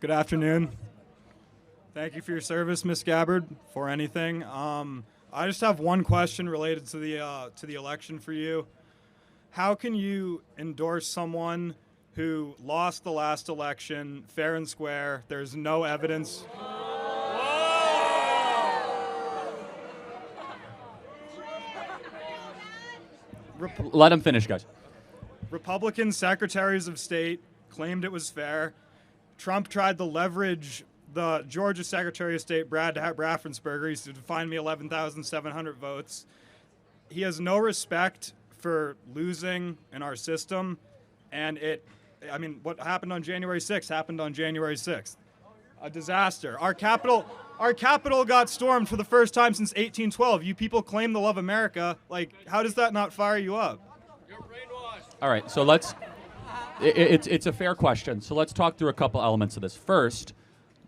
Good afternoon. Thank you for your service, Miss Gabbard, for anything. I just have one question related to the election for you. How can you endorse someone who lost the last election fair and square? There's no evidence. Let him finish, guys. Republican secretaries of state claimed it was fair. Trump tried to leverage the Georgia Secretary of State, Brad Raffensperger. He said, find me 11,700 votes. He has no respect for losing in our system. And what happened on January 6th happened on January 6th. A disaster. Our capital got stormed for the first time since 1812. You people claim to love America. Like, how does that not fire you up? You're brainwashed. All right, so it's a fair question. So let's talk through a couple elements of this. First,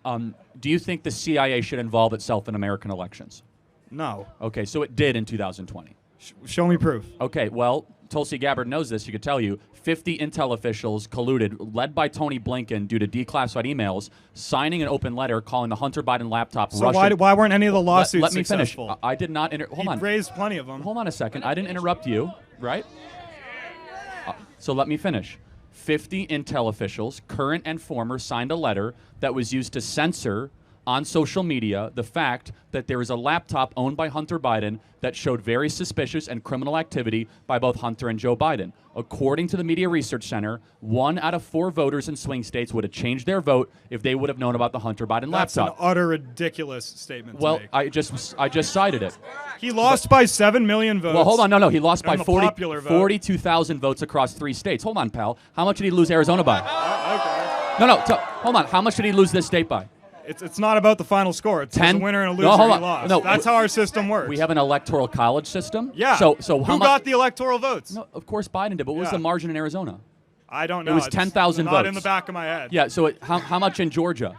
do you think the CIA should involve itself in American elections? No. Okay, so it did in 2020. Show me proof. Okay, well, Tulsi Gabbard knows this. She could tell you 50 intel officials colluded, led by Tony Blinken, due to declassified emails, signing an open letter calling the Hunter Biden laptop So Russian. why weren't any of the lawsuits Let me finish. successful? I did not. Hold on. He raised plenty of them. Hold on a second. I didn't interrupt you, right? So let me finish. 50 intel officials, current and former, signed a letter that was used to censor on social media the fact that there is a laptop owned by Hunter Biden that showed very suspicious and criminal activity by both Hunter and Joe Biden. According to the Media Research Center, 1 out of 4 voters in swing states would have changed their vote if they would have known about the Hunter Biden That's laptop. an utter ridiculous statement to Well, make. I just cited it. He lost by 7 million votes. Well, hold on. No. He lost by And the popular vote. 42,000 votes across 3 states. Hold on, pal. How much did he lose Arizona by? Okay. No. Hold on. How much did he lose this state by? It's not about the final score. It's 10? a winner and a No, loser. hold He on. lost. No, That's how our system works. We have an electoral college system. Yeah. So how who much? got the electoral votes? No, of course Biden did. But what was Yeah. the margin in Arizona? I don't know. It was It's 10,000 not votes. in the back of my head. Yeah. So how much in Georgia?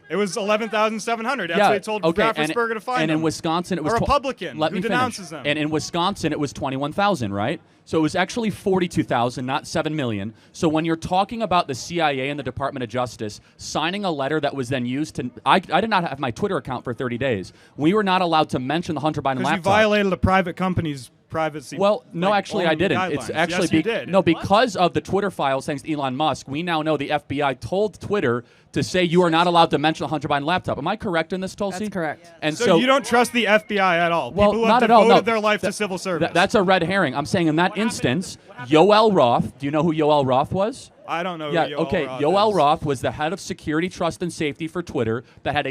It was 11,700. That's Yeah. what they told Okay. Raffensperger to find and him. in Wisconsin, it was a Republican Let who me denounces finish. them. And in Wisconsin, it was 21,000, right? So it was actually 42,000, not 7 million. So when you're talking about the CIA and the Department of Justice signing a letter that was then used to, I did not have my Twitter account for 30 days. We were not allowed to mention the Hunter Biden Because laptop. you violated a private company's privacy. Well, no, actually, I didn't. guidelines. It's actually yes, you did. no, because of the Twitter files, thanks to Elon Musk. We now know the FBI told Twitter to say you are not allowed to mention the Hunter Biden laptop. Am I correct in this, Tulsi? That's correct. And So you don't trust the FBI at all? Well, People who not have at all. devoted No. their life to civil service. That's a red herring. I'm saying in that instance, Yoel Roth. Do you know who Yoel Roth was? I don't know. Yeah, who okay. Roth Yoel is. Roth was the head of security, trust, and safety for Twitter that had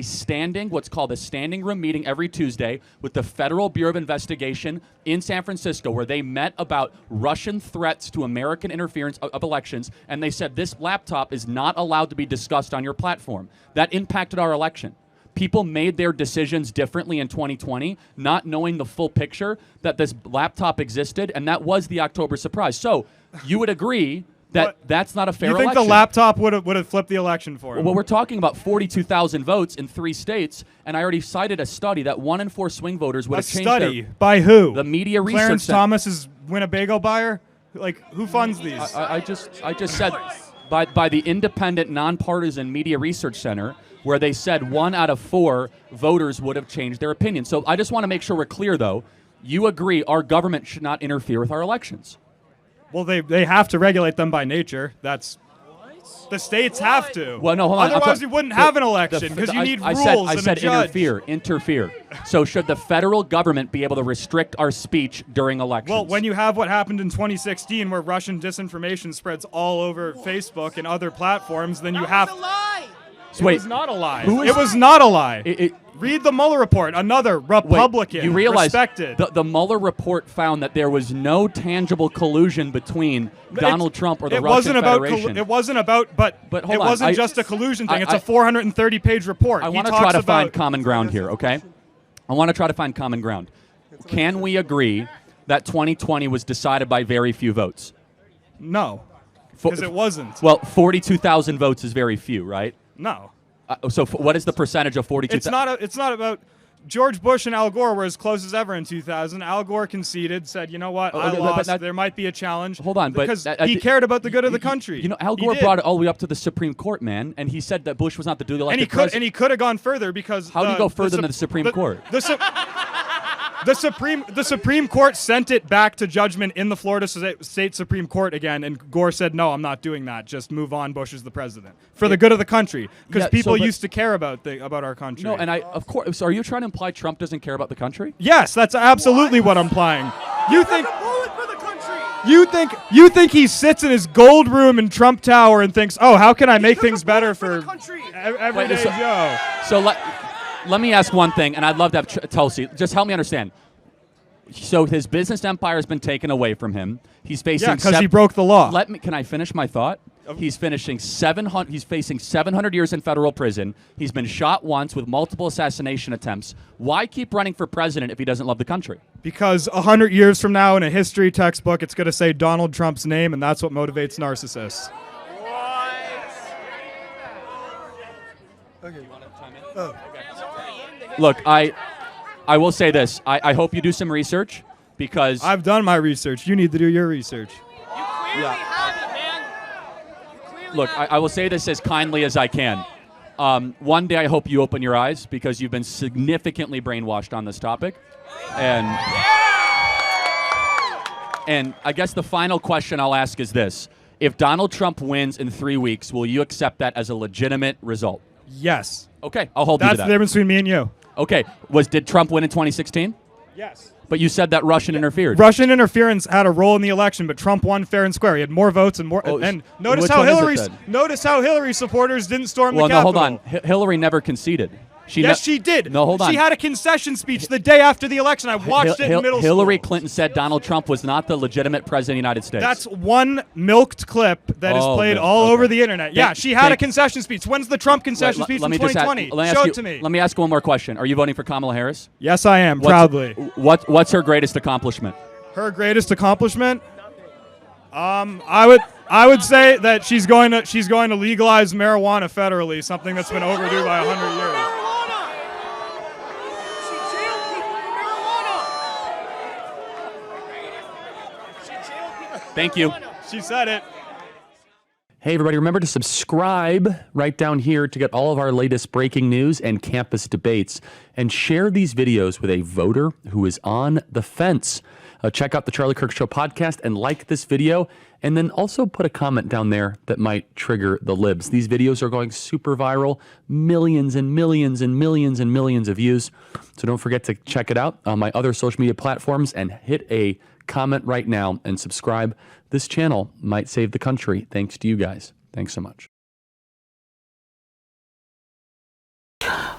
what's called a standing room meeting every Tuesday with the Federal Bureau of Investigation in San Francisco, where they met about Russian threats to American interference of elections, and they said this laptop is not allowed to be discussed on your platform. That impacted our election. People made their decisions differently in 2020, not knowing the full picture that this laptop existed, and that was the October surprise. So you would agree that that's not a fair You think election. the laptop would have flipped the election for him? Well, we're talking about 42,000 votes in 3 states, and I already cited a study that 1 in 4 swing voters would a have changed study by who? The Media Research Clarence Center. Thomas is Winnebago buyer. Like, who funds these? I just said by the independent, nonpartisan Media Research Center, where they said 1 out of 4 voters would have changed their opinion. So I just want to make sure we're clear, though. You agree our government should not interfere with our elections. Well, they have to regulate them by nature. That's the states have to. Well, no, hold on. Otherwise, you wouldn't have an election because you need rules I and said a judge. interfere. So should the federal government be able to restrict our speech during elections? Well, when you have what happened in 2016, where Russian disinformation spreads all over Facebook and other platforms, then you have. So wait, it was not a lie. who is- It was not a lie. It- Read the Mueller report. Another Republican. Wait, you realize respected. the Mueller report found that there was no tangible collusion between Donald Trump or the Russian Federation. It wasn't about, but hold it on, wasn't just a collusion thing. It's I- a 430-page report. I He want to talks try to about- find common ground here, okay? I want to try to find common ground. Can we agree that 2020 was decided by very few votes? No, because it wasn't. Well, 42,000 votes is very few, right? No. So what is the percentage of 42,000? It's not about George Bush and Al Gore were as close as ever in 2000. Al Gore conceded, said, you know what, I lost. There might be a challenge. Hold on, because he cared about the good of the country. You know, Al Gore brought it all the way up to the Supreme Court, man, and he said that Bush was not the duly elected president. And he could have gone further because how do you go further than the Supreme Court? The Supreme Court sent it back to judgment in the Florida State Supreme Court again, and Gore said, no, I'm not doing that. Just move on. Bush is the president. For the good of the country. Because people used to care about our country. No, and of course, so are you trying to imply Trump doesn't care about the country? Yes, that's absolutely what I'm implying. You think he sits in his gold room in Trump Tower and thinks, oh, how can I make things better for everyday Joe? So let me ask one thing, and I'd love to have Tulsi. Just help me understand. So his business empire has been taken away from him. He's facing because he broke the law. Can I finish my thought? He's facing 700 years in federal prison. He's been shot once with multiple assassination attempts. Why keep running for president if he doesn't love the country? Because 100 years from now in a history textbook, it's going to say Donald Trump's name, and that's what motivates narcissists. Okay. You want to chime in? Oh. Look, I will say this. I hope you do some research because I've done my research. You need to do your research. You clearly have it, man. Look, I will say this as kindly as I can. One day I hope you open your eyes because you've been significantly brainwashed on this topic. And I guess the final question I'll ask is this. If Donald Trump wins in 3 weeks, will you accept that as a legitimate result? Yes. Okay, I'll hold you to that. That's the difference between me and you. Okay, did Trump win in 2016? Yes. But you said that Russian interfered. Russian interference had a role in the election, but Trump won fair and square. He had more votes and more. And notice how Hillary supporters didn't storm the Capitol. Well, no, hold on. Hillary never conceded. She did. No, hold on. She had a concession speech the day after the election. I watched it in middle school. Hillary Clinton said Donald Trump was not the legitimate president of the United States. That's one milked clip that is played all over the internet. Yeah, she had a concession speech. When's the Trump concession speech in 2020? Show it to me. Let me ask one more question. Are you voting for Kamala Harris? Yes, I am, proudly. What's her greatest accomplishment? Her greatest accomplishment? I would say that she's going to legalize marijuana federally, something that's been overdue by 100 years. Thank you. She said it. Hey, everybody, remember to subscribe right down here to get all of our latest breaking news and campus debates. And share these videos with a voter who is on the fence. Check out the Charlie Kirk Show podcast and like this video. And then also put a comment down there that might trigger the libs. These videos are going super viral. Millions and millions and millions and millions of views. So don't forget to check it out on my other social media platforms and hit a comment right now and subscribe. This channel might save the country thanks to you guys. Thanks so much.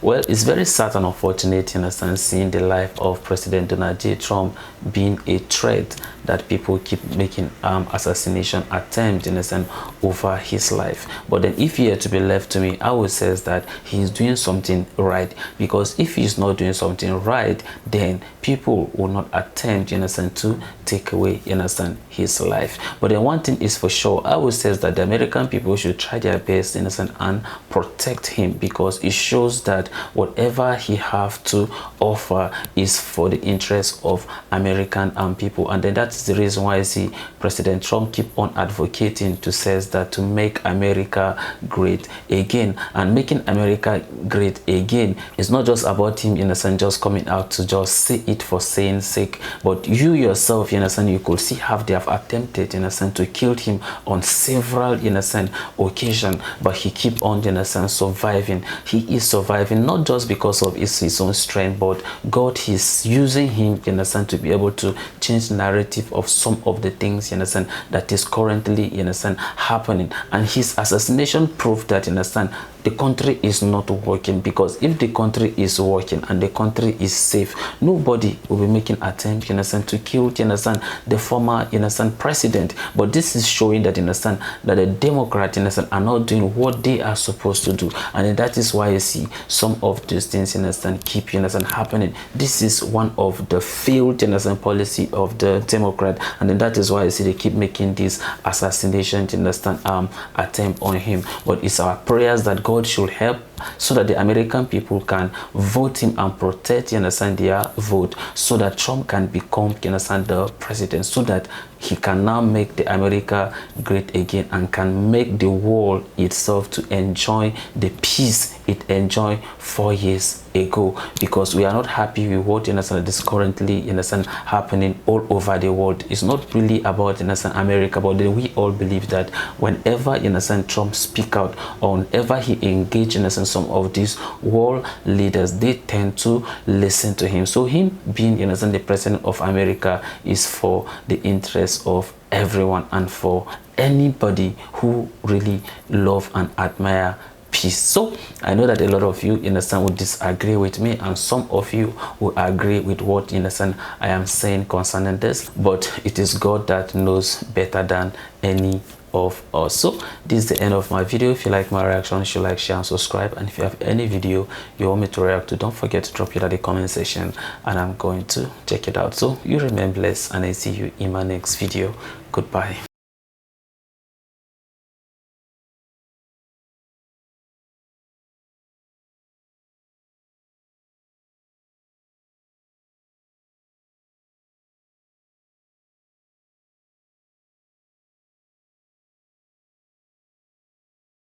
Well, it's very sad and unfortunate in a sense seeing the life of President Donald J. Trump being a threat that people keep making assassination attempts in a sense over his life. But then if he had to be left to me, I would say that he's doing something right, because if he's not doing something right, then people will not attempt in a sense to take away in a sense his life. But then one thing is for sure, I would say that the American people should try their best in a sense and protect him, because it shows that whatever he have to offer is for the interest of American people. And then that's the reason why I see President Trump keep on advocating to says that to make America great again. And making America great again is not just about him in a sense just coming out to just say it for saying sake, but you yourself in a sense you could see how they have attempted in a sense to kill him on several in a sense occasion, but he keep on in a sense surviving. He is surviving not just because of his own strength, but God is using him in a sense to be able to change the narrative of some of the things in a sense that is currently in a sense happening. And his assassination proved that in a sense the country is not working, because if the country is working and the country is safe, nobody will be making attempt in a sense to kill in a sense the former in a sense president. But this is showing that in a sense that the Democrats in a sense are not doing what they are supposed to do, and that is why you see some some of these things, you understand, keep, you understand, happening. This is one of the failed, you understand, policy of the Democrat, and then that is why you see they keep making this assassination, you understand, attempt on him. But it's our prayers that God should help so that the American people can vote him and protect, you understand, their vote, so that Trump can become, you understand, the president, so that he can now make the America great again and can make the world itself to enjoy the peace it enjoyed 4 years ago. Because we are not happy with what, you understand, is currently, you understand, happening all over the world. It's not really about, you understand, America, but we all believe that whenever, you understand, Trump speak out, or whenever he engage, you understand, some of these world leaders, they tend to listen to him. So him being, you understand, the president of America is for the interest of everyone and for anybody who really love and admire peace. So I know that a lot of you, understand, would disagree with me, and some of you will agree with what, you understand, I am saying concerning this, but it is God that knows better than any of us. So this is the end of my video. If you like my reaction, you should like, share and subscribe, and if you have any video you want me to react to, don't forget to drop it at the comment section and I'm going to check it out. So you remain blessed, and I see you in my next video. Goodbye.